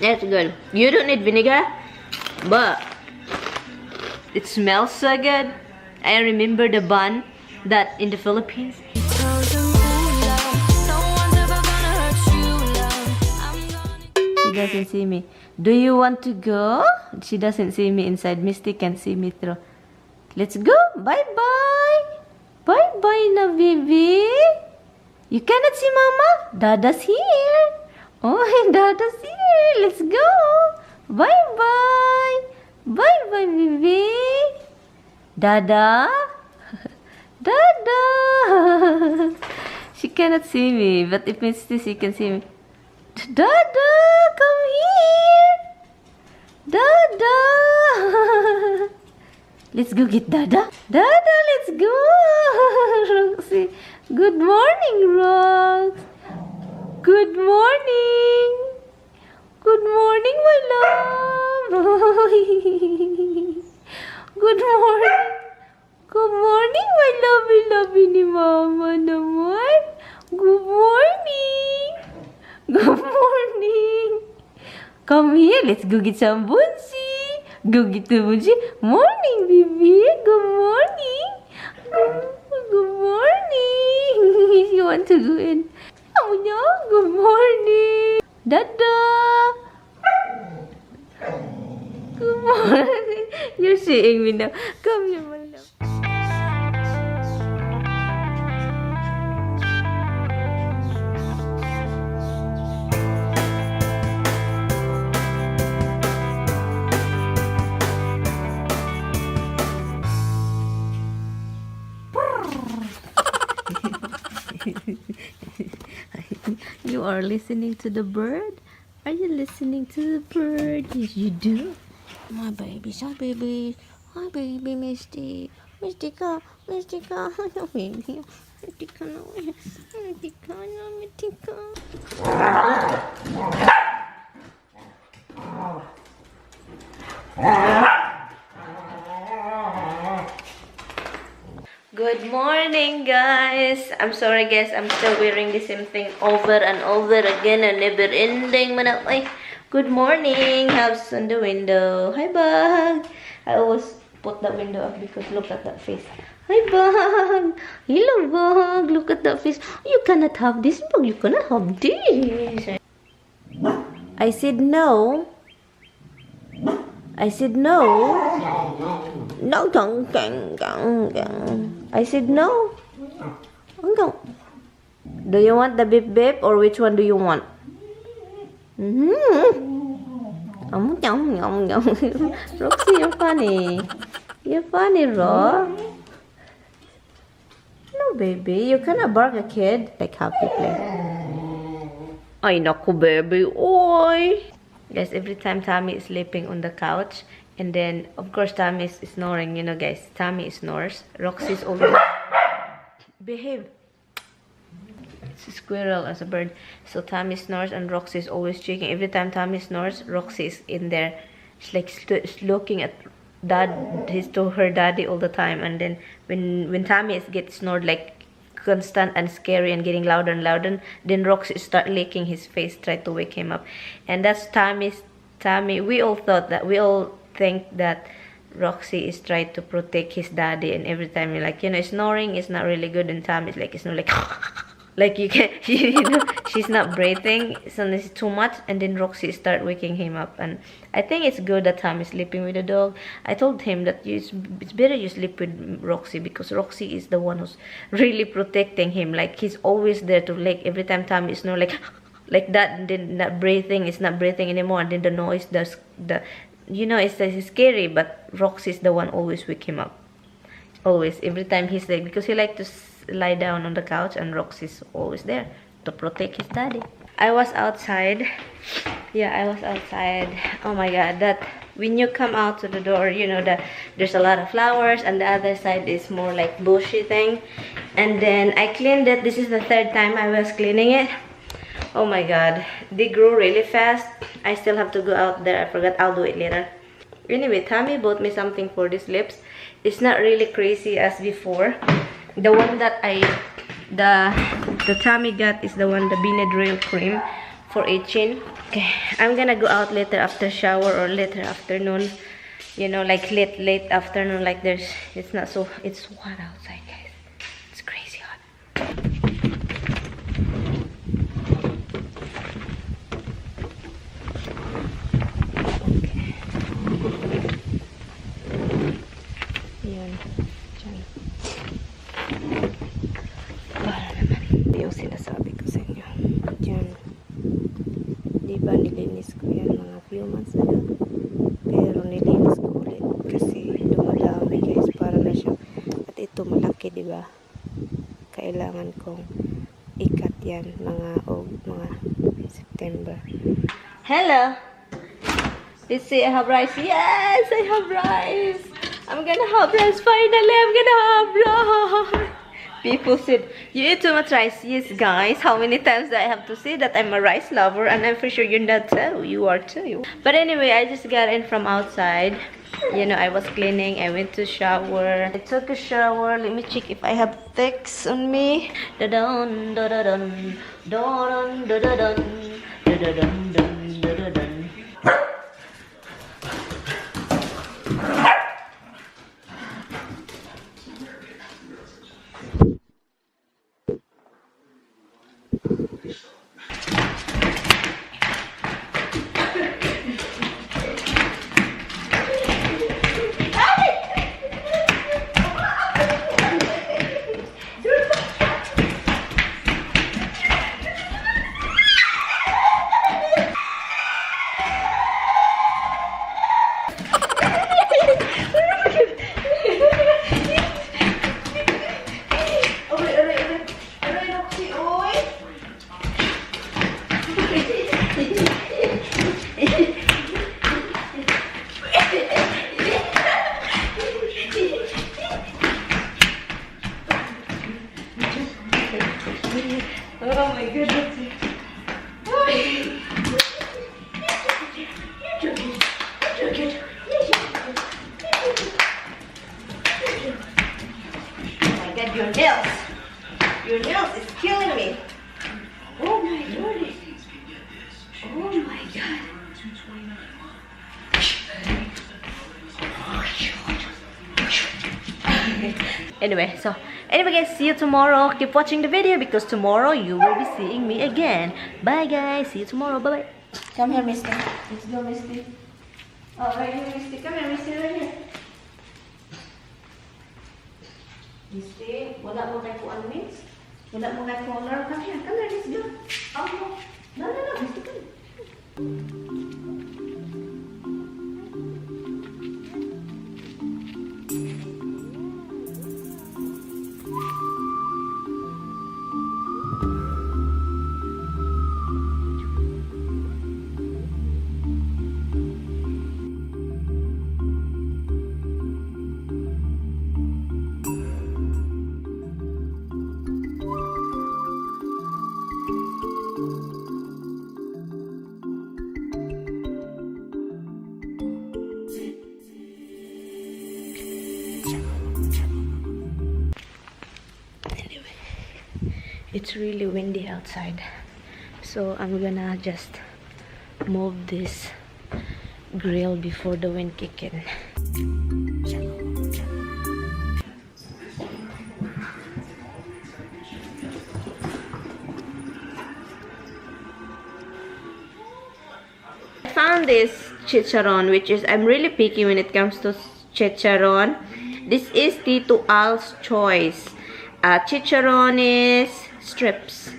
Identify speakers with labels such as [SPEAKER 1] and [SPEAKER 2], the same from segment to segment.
[SPEAKER 1] It's good. You don't need vinegar, but it smells so good. I remember the bun that in the Philippines. She doesn't see me. Do you want to go? She doesn't see me inside. Misty can see me through. Let's go. Bye-bye. Bye-bye na, baby. You cannot see Mama? Dada's here. Oh, Dada's here. Let's go. Bye-bye. Bye-bye, baby. Dada. Dada. She cannot see me, but if Misty, she can see me. Dada, come here. Dada. Let's go get Dada. Dada, let's go. Roxy. Good morning, Rox. Good morning. Good morning, my love. Good morning. Good morning, my lovey ni Mama naman. Good morning. Good morning. Come here, let's go get some bunsi. Go get the bunsi. Morning, baby. Good morning. Good morning. You want to go in? Oh no. Good morning. Dada. Good morning. You're seeing me now. Come here, my love. You are listening to the bird? Are you listening to the bird? Yes, you do. My baby, hi baby. Hi baby, Misty. Mystica, Mystica. No baby. Mystica, no. Mystica, no, Mystica. Good morning, guys. I'm sorry, guys. I'm still wearing the same thing over and over again and never ending. Good morning. House on the window. Hi, Bug. I always put the window up because look at that face. Hi, Bug. Hello, Bug. Look at that face. You cannot have this, Bug. You cannot have this. I said no. I said no. No, I said no. Do you want the beep beep or which one do you want? Roxy, you're funny. You're funny, Ro. No, baby, you cannot bark a kid like happy play. Ay, naku, baby. Oy. Guys, every time Tommy is sleeping on the couch, and then, of course, Tommy is snoring, you know, guys. Tommy snores. Roxy's always... Behave. It's a squirrel as a bird. So Tommy snores and Roxy is always checking. Every time Tommy snores, Roxy is in there. She's like looking at her daddy all the time. And then when Tommy gets snored like constant and scary and getting louder and louder, then Roxy start licking his face, try to wake him up. And that's Tommy. We all think that Roxy is trying to protect his daddy, and every time you're like, you know, snoring is not really good, and Tommy's like, it's not like like you can, you know, she's not breathing, so it's too much, and then Roxy start waking him up. And I think it's good that Tom is sleeping with the dog. I told him that it's better you sleep with Roxy, because Roxy is the one who's really protecting him. Like, he's always there to, like, every time Tom is snoring like that, and then that breathing is not breathing anymore, and then the noise, the you know, it's scary, but Roxy is the one always wake him up. Always, every time he's like, because he like to lie down on the couch, and Roxy's always there to protect his daddy. I was outside. Yeah, I was outside. Oh my god, that when you come out to the door, you know that there's a lot of flowers, and the other side is more like bushy thing. And then I cleaned it. This is the third time I was cleaning it. Oh my god, they grow really fast. I still have to go out there. I forgot. I'll do it later. Anyway, Tommy bought me something for these lips. It's not really crazy as before. The one that the Tommy got is the one, the Benadryl cream for itching. Okay, I'm gonna go out later after shower or later afternoon. You know, like late afternoon, like it's not so, it's hot outside, guys. It's crazy hot. Okay. Yun. Diyan. Para naman. Yung sinasabi ko sa inyo. Diyan. Diba nilinis ko yan mga few months na lang. Pero nilinis ko ulit kasi dumadami, guys. Para na siya. At ito malaki, diba? Kailangan kong ikat yan mga September. Hello! Let's see, I have rice. Yes, I have rice. I'm gonna have rice. Finally, I'm gonna have rice. People said, you eat too much rice. Yes, guys. How many times do I have to say that I'm a rice lover? And I'm for sure you're not too. You are too. But anyway, I just got in from outside. You know, I was cleaning. I went to shower. I took a shower. Let me check if I have thicks on me. Da-dun, da-da-dun, da-dun, da-da-dun, da-da-dun, da-da-dun. Oh my goodness. Oh my god, your nails. Your nails is killing me. Oh my goodness. Oh my god. Anyway, guys, see you tomorrow. Keep watching the video because tomorrow you will be seeing me again. Bye guys, see you tomorrow. Bye bye. Come here, Misty. Let's go, Misty. Oh, right here, Misty. Come here, Misty, right here. Misty, wala mo kay kuan, Miss? Wala mo kay collar? Come here, let's go. Oh, no, Misty, come. It's really windy outside, so I'm gonna just move this grill before the wind kick in. I found this chicharon, which is, I'm really picky when it comes to chicharon. This is Tito Al's choice. Chicharon is strips,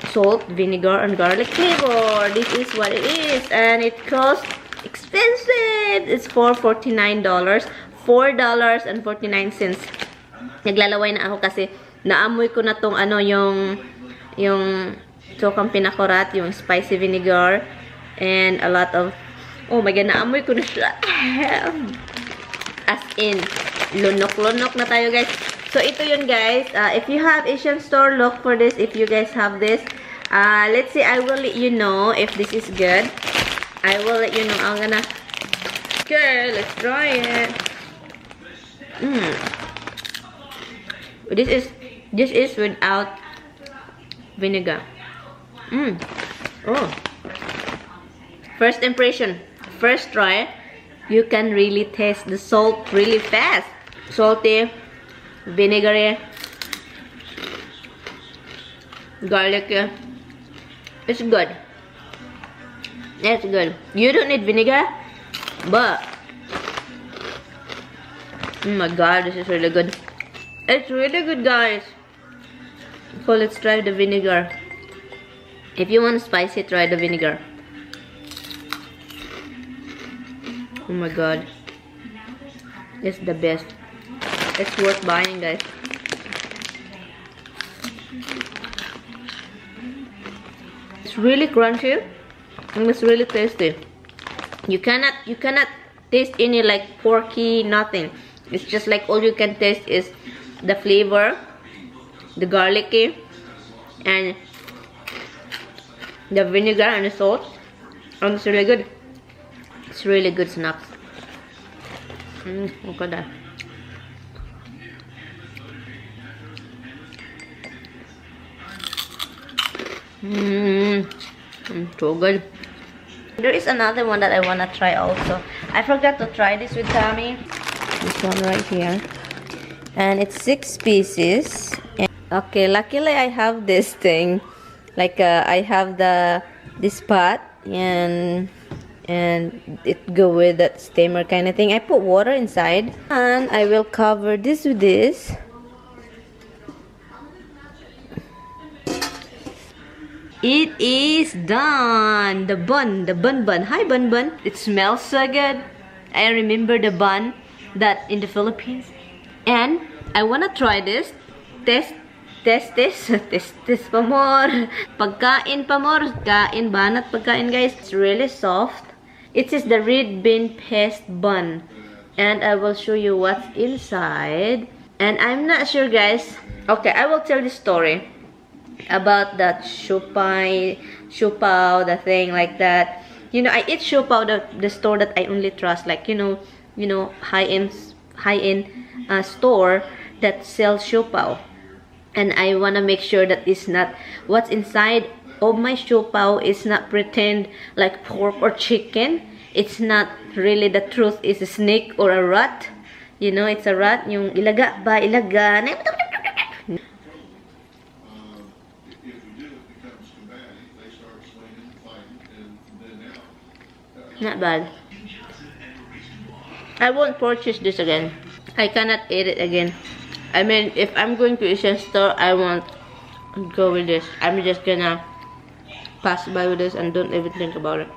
[SPEAKER 1] salt, vinegar, and garlic flavor. This is what it is, and it costs expensive. It's $4.49, $4.49. Naglalaway na ako kasi naamoy ko na tong ano, yung sokang pinakurat, yung spicy vinegar, and a lot of, oh my god, naamoy ko na siya. As in, lunok-lunok na tayo, guys. So, ito yun, guys. If you have Asian store, look for this. If you guys have this, let's see, I will let you know if this is good. I will let you know. I'm gonna, okay, let's try it. This is without vinegar. Oh. First impression, first try, you can really taste the salt really fast. Salty, vinegary, garlicky. It's good. It's good. You don't need vinegar, but oh my god, this is really good. It's really good, guys. So let's try the vinegar. If you want spicy, try the vinegar. Oh my god, it's the best. It's worth buying, guys. It's really crunchy and it's really tasty. You cannot taste any like porky, nothing. It's just like all you can taste is the flavor, the garlicky, and the vinegar and the salt. And it's really good. It's really good snacks. Look at that. So good. There is another one that I wanna try also. I forgot to try this with Tommy. This one right here, and it's 6 pieces. And okay, luckily I have this thing. Like I have this pot and it go with that steamer kind of thing. I put water inside and I will cover this with this. It is done. The bun. Hi, bun. It smells so good. I remember the bun that in the Philippines, and I wanna try this. Test pa more. Pagkain pa more. Kain banat pagkain, guys. It's really soft. It is the red bean paste bun, and I will show you what's inside. And I'm not sure, guys. Okay, I will tell the story about that siopao, the thing like that. You know, I eat siopao, the store that I only trust, like you know, high-end store that sells siopao. And I wanna make sure that it's not what's inside of my siopao is not pretend like pork or chicken. It's not really the truth. It's a snake or a rat. You know, it's a rat. Yung ilaga ba ilaga. Not bad. I won't purchase this again. I cannot eat it again. I mean, if I'm going to Asian store, I won't go with this. I'm just gonna pass by with this and don't even think about it.